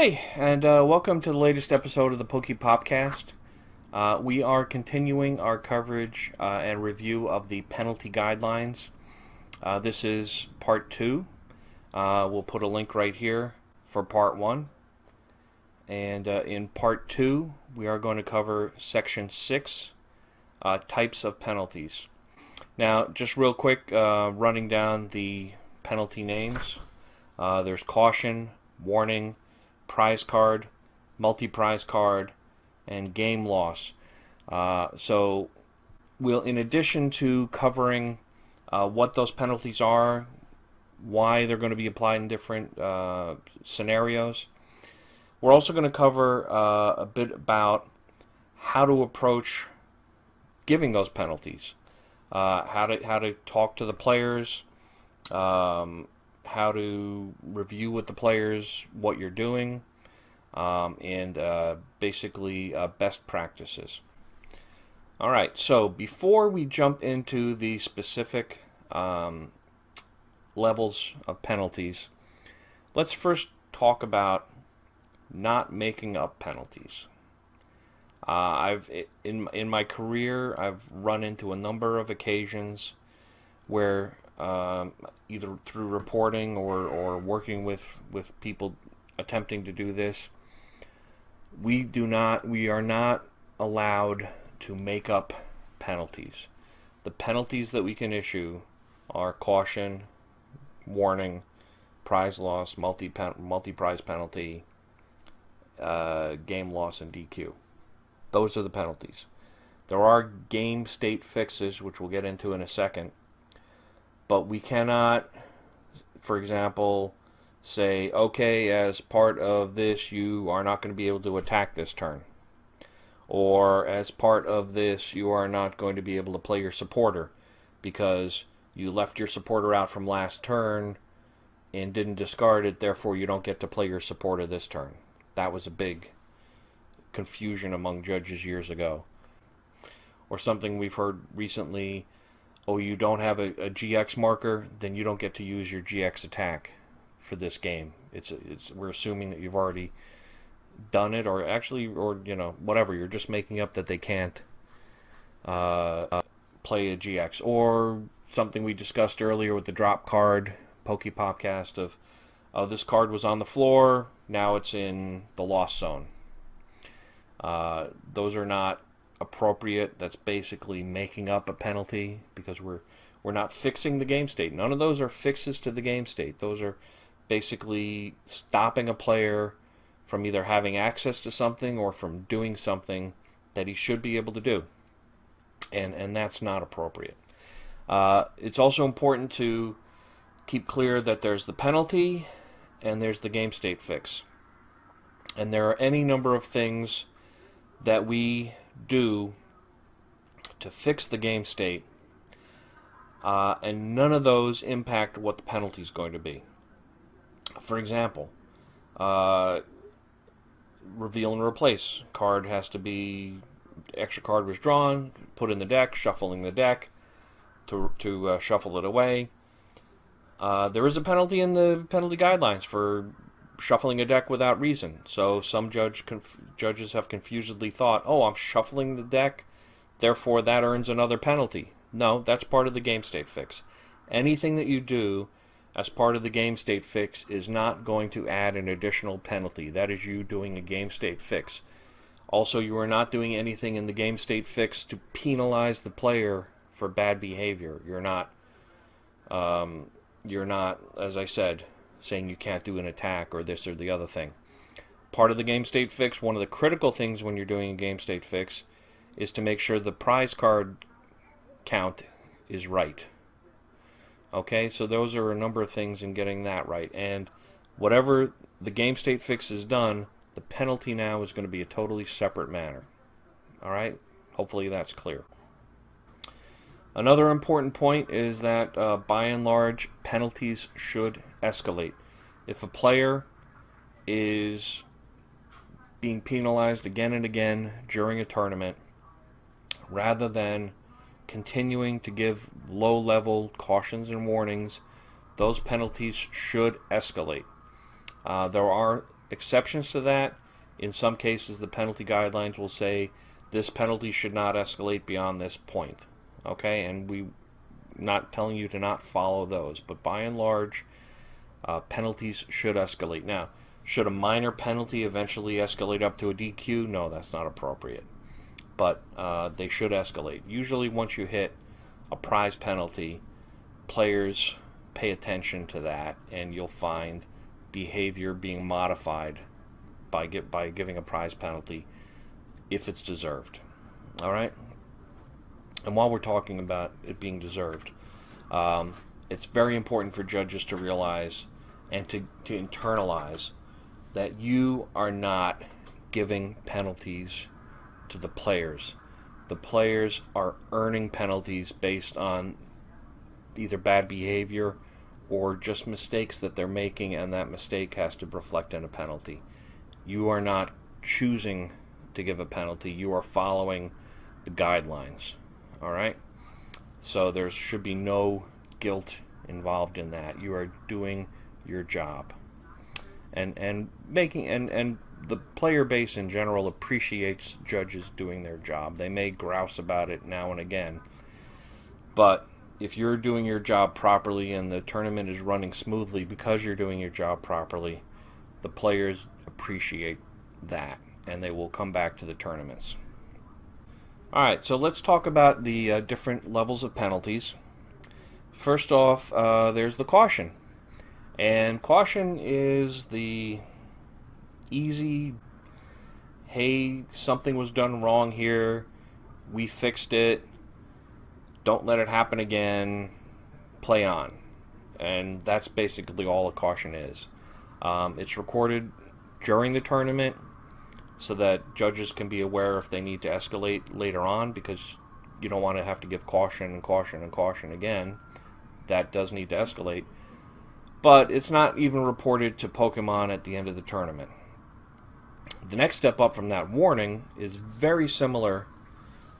Hey, and welcome to the latest episode of the PokePopCast. We are continuing our coverage and review of the penalty guidelines. This is part two. We'll put a link right here for part one. And in part two, we are going to cover section 6, types of penalties. Now, just real quick, running down the penalty names. There's caution, warning, prize card, multi-prize card, and game loss. So we'll, in addition to covering what those penalties are, why they're going to be applied in different scenarios, we're also going to cover a bit about how to approach giving those penalties, how to talk to the players, how to review with the players what you're doing, and basically best practices. All right, so before we jump into the specific levels of penalties, let's first talk about not making up penalties. I've in my career, I've run into a number of occasions where either through reporting or working with people attempting to do this, we are not allowed to make up penalties. The penalties that we can issue are caution, warning, prize loss, multi-prize penalty, game loss, and DQ. Those are the penalties. There are game state fixes, which we'll get into in a second, but we cannot, for example, say, okay, as part of this, you are not going to be able to attack this turn. Or as part of this, you are not going to be able to play your supporter because you left your supporter out from last turn and didn't discard it, therefore you don't get to play your supporter this turn. That was a big confusion among judges years ago. Or something we've heard recently, oh, you don't have a GX marker, then you don't get to use your GX attack for this game. We're assuming that you've already done it, or whatever. You're just making up that they can't play a GX. Or something we discussed earlier with the drop card, PokePopCast, of this card was on the floor, now it's in the lost zone. Those are not appropriate. That's basically making up a penalty because we're not fixing the game state. None of those are fixes to the game state. Those are basically stopping a player from either having access to something or from doing something that he should be able to do. And that's not appropriate. It's also important to keep clear that there's the penalty and there's the game state fix. And there are any number of things that we do to fix the game state, and none of those impact what the penalty is going to be. For example, reveal and replace. Card has to be, extra card was drawn, put in the deck, shuffling the deck to shuffle it away. There is a penalty in the penalty guidelines for shuffling a deck without reason. So some judges have confusedly thought, oh, I'm shuffling the deck, therefore that earns another penalty. No, that's part of the game state fix. Anything that you do as part of the game state fix is not going to add an additional penalty. That is you doing a game state fix. Also, you are not doing anything in the game state fix to penalize the player for bad behavior. You're not, as I said, saying you can't do an attack or this or the other thing. Part of the game state fix, one of the critical things when you're doing a game state fix, is to make sure the prize card count is right. Okay, so those are a number of things in getting that right. And whatever the game state fix is done, the penalty now is going to be a totally separate matter. All right, hopefully that's clear. Another important point is that, by and large, penalties should escalate. If a player is being penalized again and again during a tournament, rather than continuing to give low-level cautions and warnings, those penalties should escalate. There are exceptions to that. In some cases, the penalty guidelines will say this penalty should not escalate beyond this point. Okay, and we not telling you to not follow those, but by and large, penalties should escalate. Now, should a minor penalty eventually escalate up to a DQ? No, that's not appropriate. But they should escalate. Usually once you hit a prize penalty, players pay attention to that, and you'll find behavior being modified by giving a prize penalty if it's deserved. All right? And while we're talking about it being deserved, it's very important for judges to realize and to internalize that you are not giving penalties to the players. The players are earning penalties based on either bad behavior or just mistakes that they're making, and that mistake has to reflect in a penalty. You are not choosing to give a penalty. You are following the guidelines. All right? So there should be no guilt involved in that. You are doing your job. And the player base in general appreciates judges doing their job. They may grouse about it now and again, but if you're doing your job properly and the tournament is running smoothly because you're doing your job properly, the players appreciate that, and they will come back to the tournaments. All right, so let's talk about the different levels of penalties. First off, there's the caution. And caution is the easy, hey, something was done wrong here, we fixed it, don't let it happen again, play on. And that's basically all a caution is. It's recorded during the tournament so that judges can be aware if they need to escalate later on, because you don't want to have to give caution and caution and caution again. That does need to escalate. But it's not even reported to Pokemon at the end of the tournament. The next step up from that warning is very similar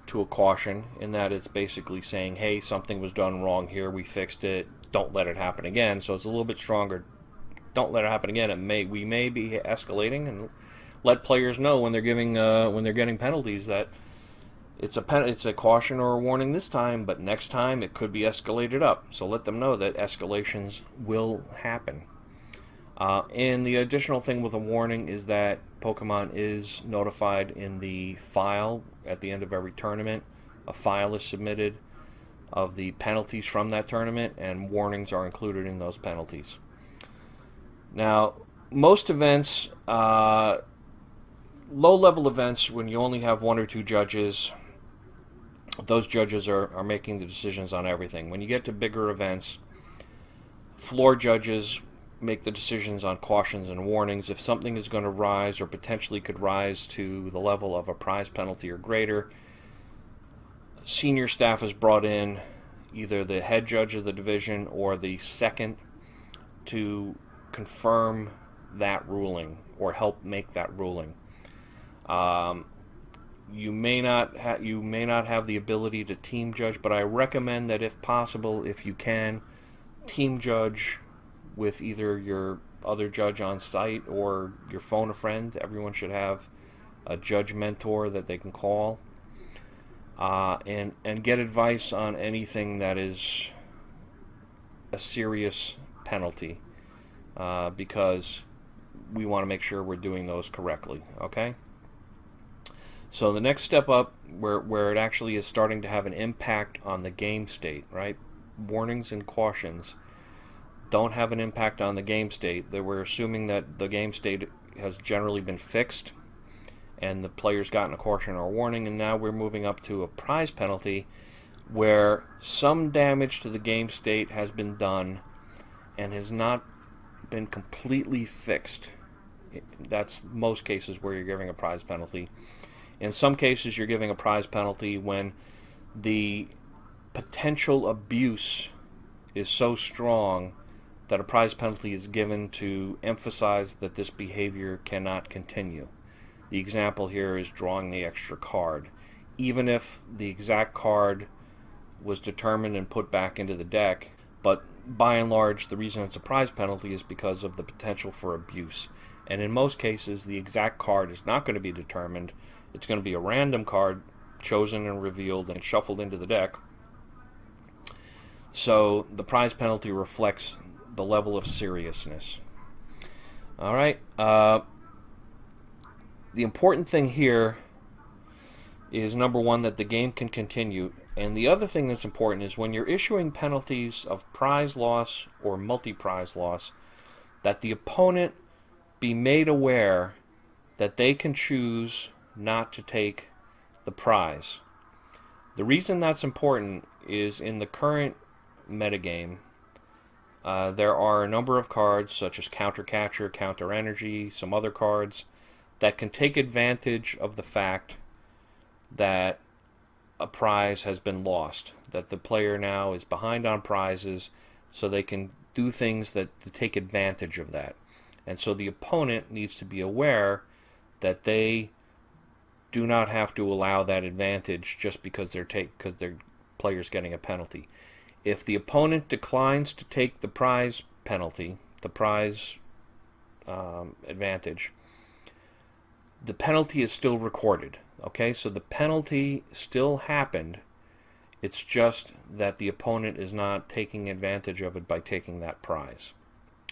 to a caution in that it's basically saying, hey, something was done wrong here, we fixed it, don't let it happen again. So it's a little bit stronger. Don't let it happen again. We may be escalating, and let players know when they're getting penalties that it's a caution or a warning this time, but next time it could be escalated up. So let them know that escalations will happen. And the additional thing with a warning is that Pokemon is notified in the file at the end of every tournament. A file is submitted of the penalties from that tournament, and warnings are included in those penalties. Now, most events, low-level events, when you only have one or two judges, those judges are making the decisions on everything. When you get to bigger events, floor judges make the decisions on cautions and warnings. If something is going to rise or potentially could rise to the level of a prize penalty or greater, senior staff is brought in, either the head judge of the division or the second, to confirm that ruling or help make that ruling. You may not have the ability to team judge, but I recommend that if possible, if you can, team judge with either your other judge on site or your phone a friend. Everyone should have a judge mentor that they can call, and get advice on anything that is a serious penalty, because we want to make sure we're doing those correctly. Okay? So the next step up, where it actually is starting to have an impact on the game state, right? Warnings and cautions don't have an impact on the game state. That we're assuming that the game state has generally been fixed and the player's gotten a caution or a warning, and now we're moving up to a prize penalty where some damage to the game state has been done and has not been completely fixed. That's most cases where you're giving a prize penalty. In some cases, you're giving a prize penalty when the potential abuse is so strong that a prize penalty is given to emphasize that this behavior cannot continue. The example here is drawing the extra card. Even if the exact card was determined and put back into the deck, but by and large, the reason it's a prize penalty is because of the potential for abuse. And in most cases, the exact card is not going to be determined. It's going to be a random card chosen and revealed and shuffled into the deck. So the prize penalty reflects the level of seriousness. All right. The important thing here is, number one, that the game can continue. And the other thing that's important is when you're issuing penalties of prize loss or multi-prize loss, that the opponent be made aware that they can choose not to take the prize. The reason that's important is in the current metagame, there are a number of cards such as Counter Catcher, Counter Energy, some other cards that can take advantage of the fact that a prize has been lost, that the player now is behind on prizes, so they can do things to take advantage of that. And so the opponent needs to be aware that they do not have to allow that advantage just because their player's getting a penalty. If the opponent declines to take the prize penalty, the prize advantage, the penalty is still recorded. Okay, so the penalty still happened. It's just that the opponent is not taking advantage of it by taking that prize.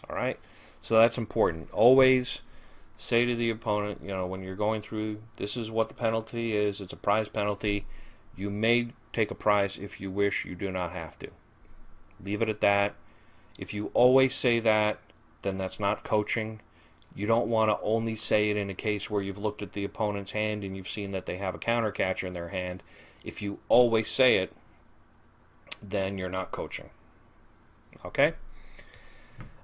All right, so that's important. Always say to the opponent, when you're going through, this is what the penalty is. It's a prize penalty. You may take a prize if you wish. You do not have to. Leave it at that. If you always say that, then that's not coaching. You don't want to only say it in a case where you've looked at the opponent's hand and you've seen that they have a counter catcher in their hand. If you always say it, then you're not coaching. Okay?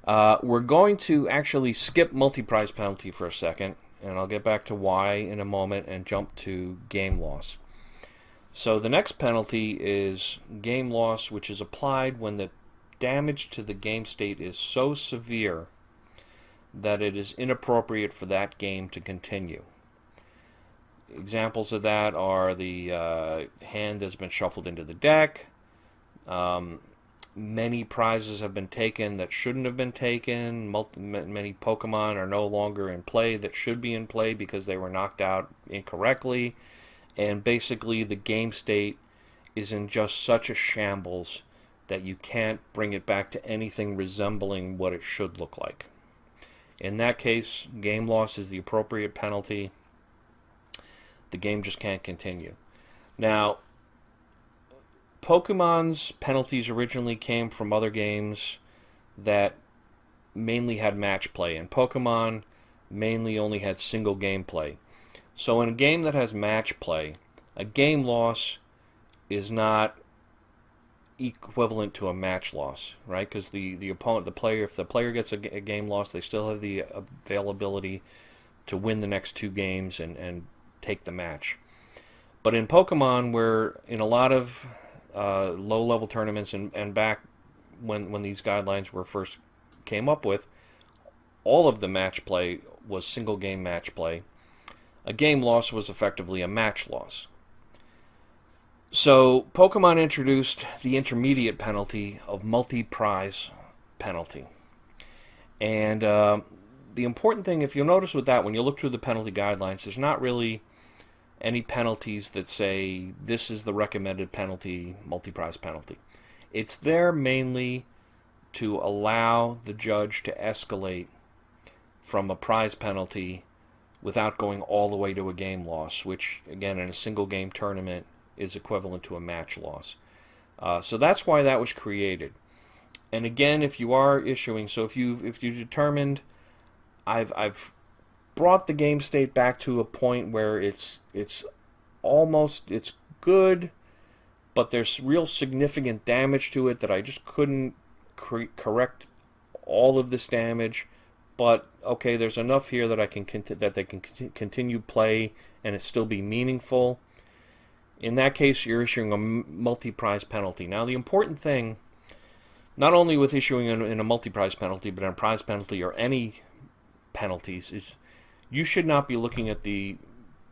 We're going to actually skip multi-prize penalty for a second, and I'll get back to why in a moment and jump to game loss. So the next penalty is game loss, which is applied when the damage to the game state is so severe that it is inappropriate for that game to continue. Examples of that are the hand has been shuffled into the deck. Many prizes have been taken that shouldn't have been taken. Many Pokemon are no longer in play that should be in play because they were knocked out incorrectly. And basically the game state is in just such a shambles that you can't bring it back to anything resembling what it should look like. In that case, game loss is the appropriate penalty. The game just can't continue. Now, Pokemon's penalties originally came from other games that mainly had match play, and Pokemon mainly only had single game play. So in a game that has match play, a game loss is not equivalent to a match loss, right? Because the opponent, the player, if the player gets a game loss, they still have the availability to win the next two games and take the match. But in Pokemon, where in a lot of low-level tournaments and back when these guidelines were first came up with, all of the match play was single-game match play. A game loss was effectively a match loss. So Pokemon introduced the intermediate penalty of multi-prize penalty. And the important thing, if you'll notice with that, when you look through the penalty guidelines, there's not really any penalties that say this is the recommended penalty, multi-prize penalty. It's there mainly to allow the judge to escalate from a prize penalty without going all the way to a game loss, which, again, in a single game tournament is equivalent to a match loss. So that's why that was created. And again, if you are issuing, so if you determined I've brought the game state back to a point where it's good, but there's real significant damage to it that I just couldn't correct all of this damage. But okay, there's enough here that they can continue play and it still be meaningful. In that case, you're issuing a multi-prize penalty. Now, the important thing, not only with issuing in a multi-prize penalty, but in a prize penalty or any penalties, is you should not be looking at the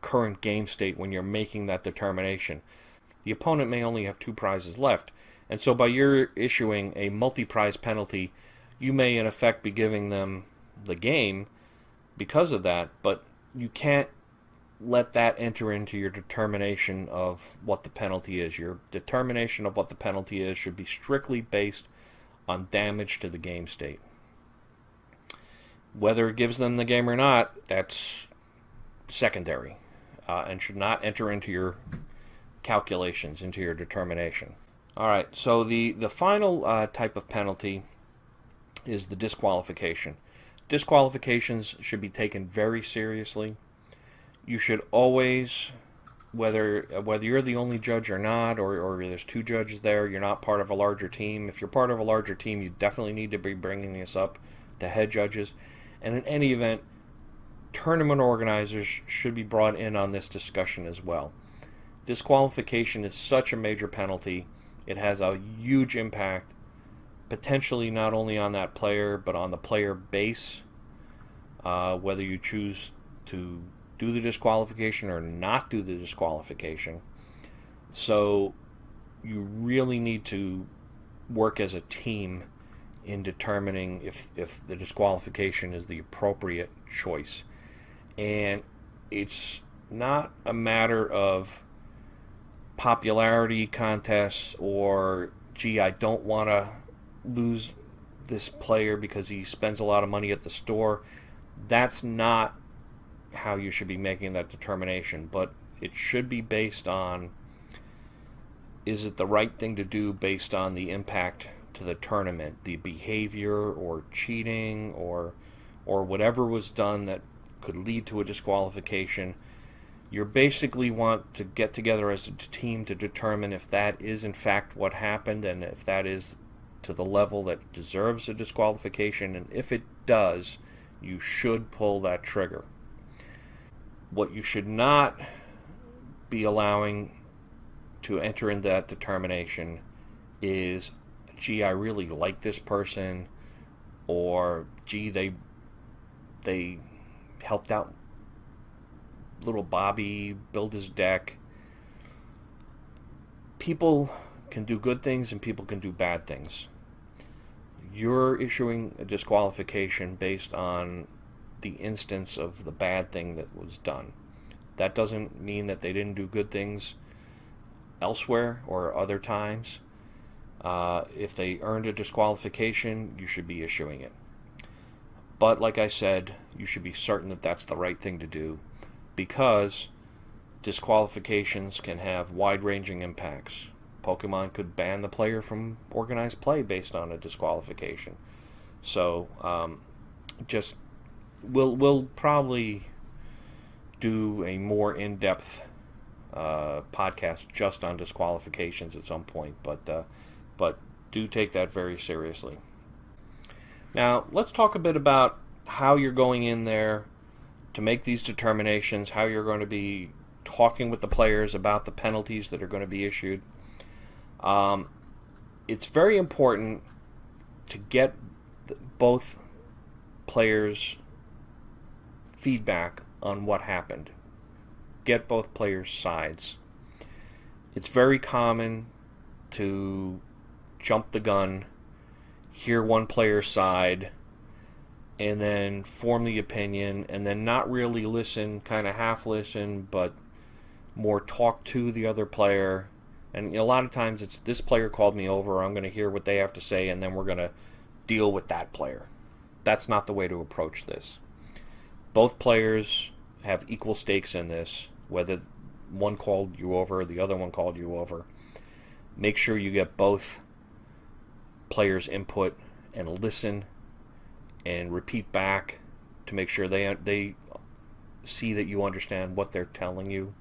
current game state when you're making that determination. The opponent may only have 2 prizes left, and so by your issuing a multi-prize penalty, you may in effect be giving them the game, because of that, but you can't let that enter into your determination of what the penalty is. Your determination of what the penalty is should be strictly based on damage to the game state. Whether it gives them the game or not, that's secondary, and should not enter into your calculations, into your determination. All right, so the final type of penalty is the disqualification. Disqualifications should be taken very seriously. You should always, whether you're the only judge or not, or there's two judges there, you're not part of a larger team. If you're part of a larger team, you definitely need to be bringing this up to head judges. And in any event, tournament organizers should be brought in on this discussion as well. Disqualification is such a major penalty. It has a huge impact, potentially not only on that player, but on the player base, whether you choose to do the disqualification or not do the disqualification. So you really need to work as a team in determining if the disqualification is the appropriate choice. And it's not a matter of popularity contests or, gee, I don't want to lose this player because he spends a lot of money at the store. That's not how you should be making that determination, but it should be based on, is it the right thing to do based on the impact to the tournament, the behavior or cheating or whatever was done that could lead to a disqualification. You basically want to get together as a team to determine if that is in fact what happened, and if that is to the level that deserves a disqualification, and if it does, you should pull that trigger. What you should not be allowing to enter into that determination is, gee, I really like this person, or gee, they helped out little Bobby build his deck. People can do good things and people can do bad things. You're issuing a disqualification based on the instance of the bad thing that was done. That doesn't mean that they didn't do good things elsewhere or other times. If they earned a disqualification, you should be issuing it. But like I said, you should be certain that that's the right thing to do, because disqualifications can have wide-ranging impacts. Pokemon could ban the player from organized play based on a disqualification. So we'll probably do a more in-depth podcast just on disqualifications at some point, but do take that very seriously. Now, let's talk a bit about how you're going in there to make these determinations, how you're going to be talking with the players about the penalties that are going to be issued. It's very important to get both players' feedback on what happened. Get both players' sides. It's very common to jump the gun, hear one player's side, and then form the opinion, and then not really listen, kind of half listen, but more talk to the other player. And a lot of times it's, this player called me over, I'm going to hear what they have to say, and then we're going to deal with that player. That's not the way to approach this. Both players have equal stakes in this, whether one called you over, the other one called you over. Make sure you get both players' input and listen and repeat back to make sure they see that you understand what they're telling you.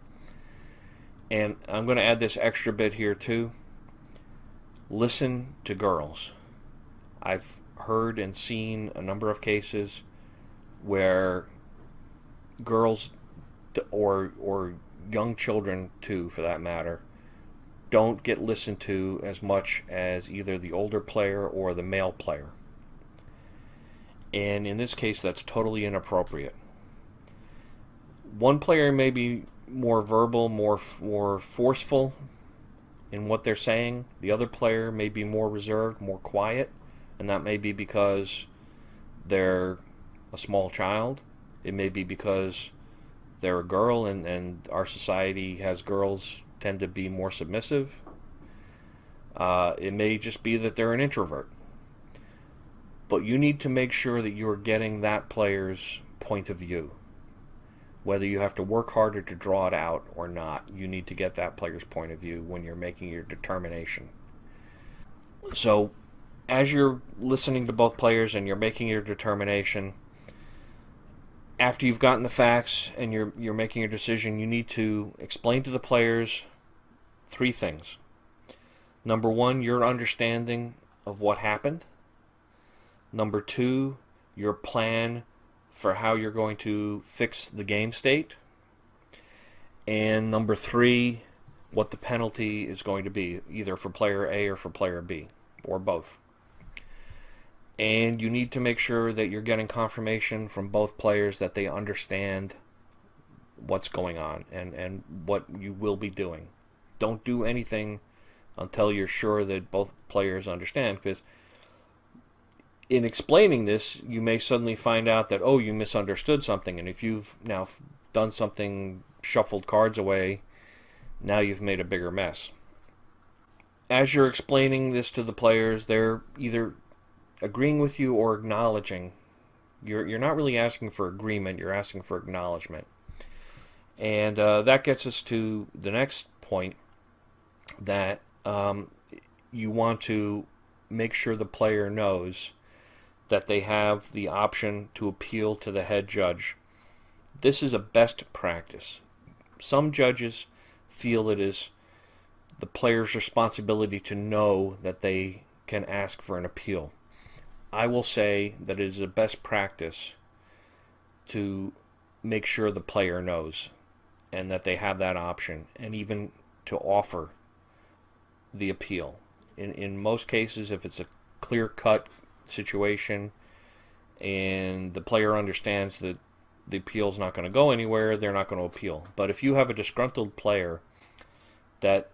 And I'm going to add this extra bit here too. Listen to girls. I've heard and seen a number of cases where girls, or young children too for that matter, don't get listened to as much as either the older player or the male player. And in this case, that's totally inappropriate. One player may be more verbal, more forceful in what they're saying. The other player may be more reserved, more quiet, and that may be because they're a small child, It may be because they're a girl and our society has girls tend to be more submissive. It may just be that they're an introvert. But you need to make sure that you're getting that player's point of view. Whether you have to work harder to draw it out or not, you need to get that player's point of view when you're making your determination. So, as you're listening to both players and you're making your determination, after you've gotten the facts and you're making your decision, you need to explain to the players 3 things. Number 1, your understanding of what happened. Number 2, your plan for how you're going to fix the game state. And number 3, what the penalty is going to be, either for player A or for player B, or both. And you need to make sure that you're getting confirmation from both players that they understand what's going on and what you will be doing. Don't do anything until you're sure that both players understand, because in explaining this, you may suddenly find out that, oh, you misunderstood something, and if you've now done something, shuffled cards away, now you've made a bigger mess. As you're explaining this to the players, they're either agreeing with you or acknowledging. You're not really asking for agreement, you're asking for acknowledgement. And that gets us to the next point, that you want to make sure the player knows that they have the option to appeal to the head judge. This is a best practice. Some judges feel it is the player's responsibility to know that they can ask for an appeal. I will say that it is a best practice to make sure the player knows and that they have that option, and even to offer the appeal. In most cases, if it's a clear-cut situation and the player understands that the appeal's not going to go anywhere, they're not going to appeal. But if you have a disgruntled player that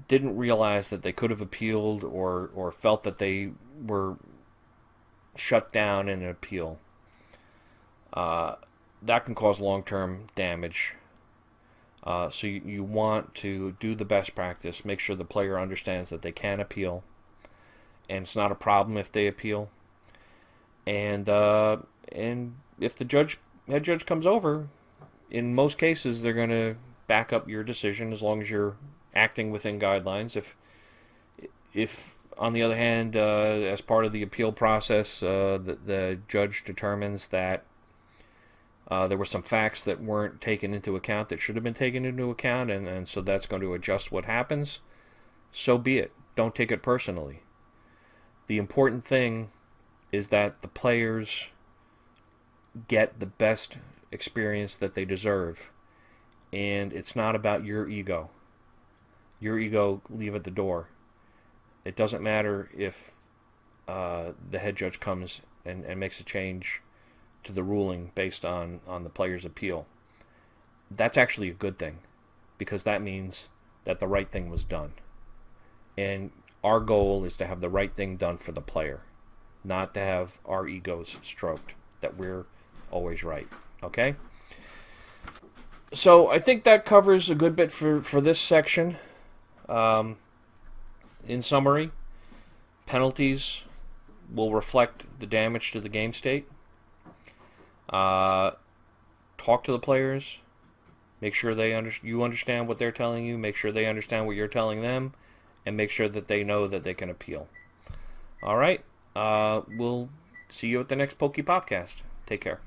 didn't realize that they could have appealed or felt that they were shut down in an appeal, that can cause long-term damage. So you want to do the best practice, make sure the player understands that they can appeal, and it's not a problem if they appeal. And if the head judge comes over, in most cases they're going to back up your decision as long as you're acting within guidelines. If on the other hand, as part of the appeal process, the judge determines that there were some facts that weren't taken into account that should have been taken into account, and so that's going to adjust what happens, so be it. Don't take it personally. The important thing is that the players get the best experience that they deserve, and it's not about your ego. Your ego, leave at the door. It doesn't matter if the head judge comes and makes a change to the ruling based on the player's appeal. That's actually a good thing, because that means that the right thing was done. And our goal is to have the right thing done for the player, not to have our egos stroked, that we're always right. Okay? So I think that covers a good bit for this section. In summary, penalties will reflect the damage to the game state. Talk to the players. Make sure you understand what they're telling you. Make sure they understand what you're telling them. And make sure that they know that they can appeal. All right. We'll see you at the next PokePopCast. Take care.